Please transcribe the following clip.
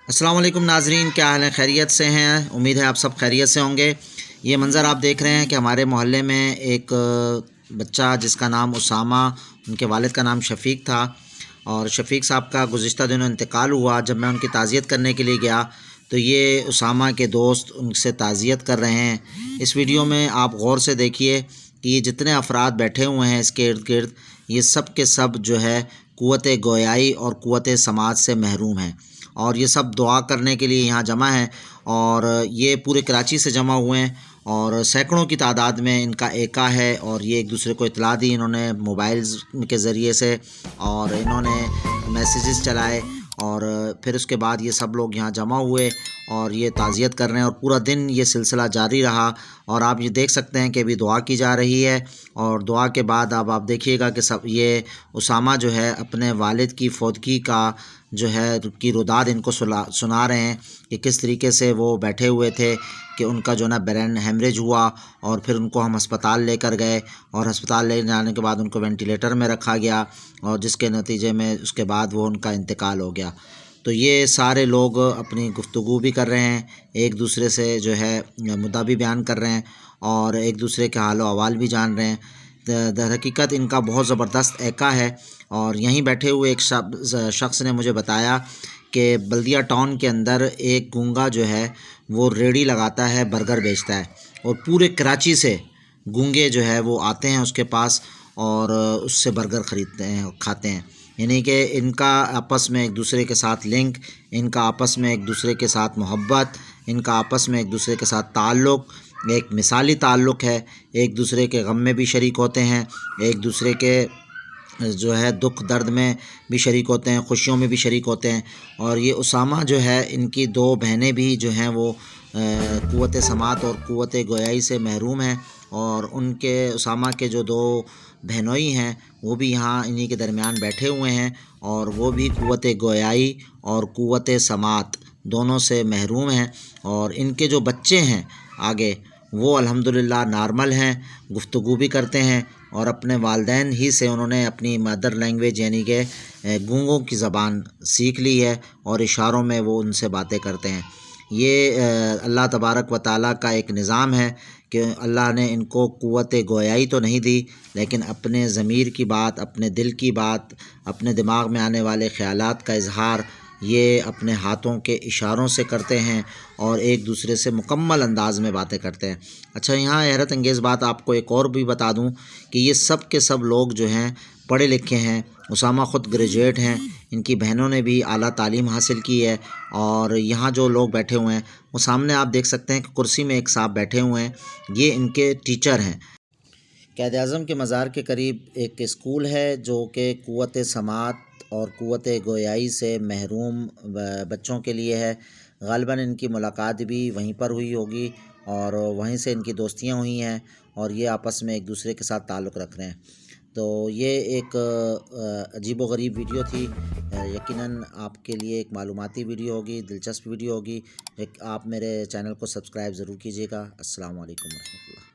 अस्सलाम वालेकुम नाजरीन, क्या हाल है? खैरियत से हैं? उम्मीद है आप सब खैरियत से होंगे। ये मंज़र आप देख रहे हैं कि हमारे मोहल्ले में एक बच्चा जिसका नाम उसामा, उनके वालिद का नाम शफ़ीक था, और शफ़ीक साहब का गुज़िश्ता दिनों इंतकाल हुआ। जब मैं उनकी ताज़ियत करने के लिए गया तो ये उसामा के दोस्त उनसे ताज़ियत कर रहे हैं। इस वीडियो में आप गौर से देखिए कि ये जितने अफराद बैठे हुए हैं इसके इर्द गिर्द, ये सब के सब जो है क़ुव्वत गोयाई और क़ुव्वत समात से महरूम हैं, और ये सब दुआ करने के लिए यहाँ जमा हैं। और ये पूरे कराची से जमा हुए हैं और सैकड़ों की तादाद में इनका एका है, और ये एक दूसरे को इतला दी इन्होंने मोबाइल्स के ज़रिए से, और इन्होंने मैसेजेस चलाए, और फिर उसके बाद ये सब लोग यहाँ जमा हुए और ये ताज़ियत कर रहे हैं, और पूरा दिन ये सिलसिला जारी रहा। और आप ये देख सकते हैं कि अभी दुआ की जा रही है, और दुआ के बाद अब आप देखिएगा कि सब ये उसामा जो है अपने वालिद की फ़ौतगी का जो है की रुदाद इनको सुना रहे हैं कि किस तरीके से वो बैठे हुए थे कि उनका जो ना ब्रेन हेमरेज हुआ, और फिर उनको हम अस्पताल लेकर गए, और अस्पताल ले जाने के बाद उनको वेंटिलेटर में रखा गया, और जिसके नतीजे में उसके बाद वो उनका इंतकाल हो गया। तो ये सारे लोग अपनी गुफ्तगू भी कर रहे हैं, एक दूसरे से जो है मुद्दा भी बयान कर रहे हैं, और एक दूसरे के हाल अहवाल भी जान रहे हैं। दर हकीकत इनका बहुत ज़बरदस्त एका है। और यहीं बैठे हुए एक शख्स ने मुझे बताया कि बल्दिया टाउन के अंदर एक गूंगा जो है वो रेड़ी लगाता है, बर्गर बेचता है, और पूरे कराची से गूंगे जो है वो आते हैं उसके पास और उससे बर्गर ख़रीदते हैं, खाते हैं। यानी कि इनका आपस में एक दूसरे के साथ लिंक, इनका आपस में एक दूसरे के साथ मोहब्बत, इनका आपस में एक दूसरे के साथ ताल्लुक़ एक मिसाली ताल्लुक़ है। एक दूसरे के गम में भी शरीक होते हैं, एक दूसरे के जो है दुख दर्द में भी शरीक होते हैं, खुशियों में भी शरीक होते हैं। और ये उसामा जो है, इनकी दो बहनें भी जो हैं वो क़ुव्वत समात और क़ुव्वत गोयाई से महरूम हैं, और उनके उसामा के जो दो बहनोई हैं वो भी यहाँ इन्हीं के दरमियान बैठे हुए हैं, और वो भी क़ुव्वत गोयाई और क़ुव्वत समात दोनों से महरूम हैं। और इनके जो बच्चे हैं आगे, वो अल्हम्दुलिल्लाह नॉर्मल हैं, गुफ्तगू भी करते हैं, और अपने वालिदैन ही से उन्होंने अपनी मदर लैंग्वेज यानी कि गूंगों की ज़बान सीख ली है, और इशारों में वो उनसे बातें करते हैं। ये अल्लाह तबारक व तआला का एक निज़ाम है कि अल्लाह ने इनको क़ुव्वत गोयाई तो नहीं दी, लेकिन अपने ज़मीर की बात, अपने दिल की बात, अपने दिमाग में आने वाले ख़यालात का इज़हार ये अपने हाथों के इशारों से करते हैं, और एक दूसरे से मुकम्मल अंदाज़ में बातें करते हैं। अच्छा, यहाँ हैरत अंगेज़ बात आपको एक और भी बता दूँ कि ये सब के सब लोग जो हैं पढ़े लिखे हैं। उसामा ख़ुद ग्रेजुएट हैं, इनकी बहनों ने भी आला तालीम हासिल की है। और यहाँ जो लोग बैठे हुए हैं, वो सामने आप देख सकते हैं कि कुर्सी में एक साहब बैठे हुए हैं, ये इनके टीचर हैं। क़ायद-ए-आज़म के मज़ार के करीब एक स्कूल है जो कि क़ुव्वत समात और क़ुव्वत गोयाई से महरूम बच्चों के लिए है। ग़ालिबन इनकी मुलाकात भी वहीं पर हुई होगी, और वहीं से इनकी दोस्तियाँ हुई हैं, और ये आपस में एक दूसरे के साथ ताल्लुक़ रख रहे हैं। तो ये एक अजीबो-गरीब वीडियो थी। यकीनन आपके लिए एक मालूमाती वीडियो होगी, दिलचस्प वीडियो होगी। आप मेरे चैनल को सब्सक्राइब ज़रूर कीजिएगा। अस्सलाम वालेकुम रहमतुल्लाह।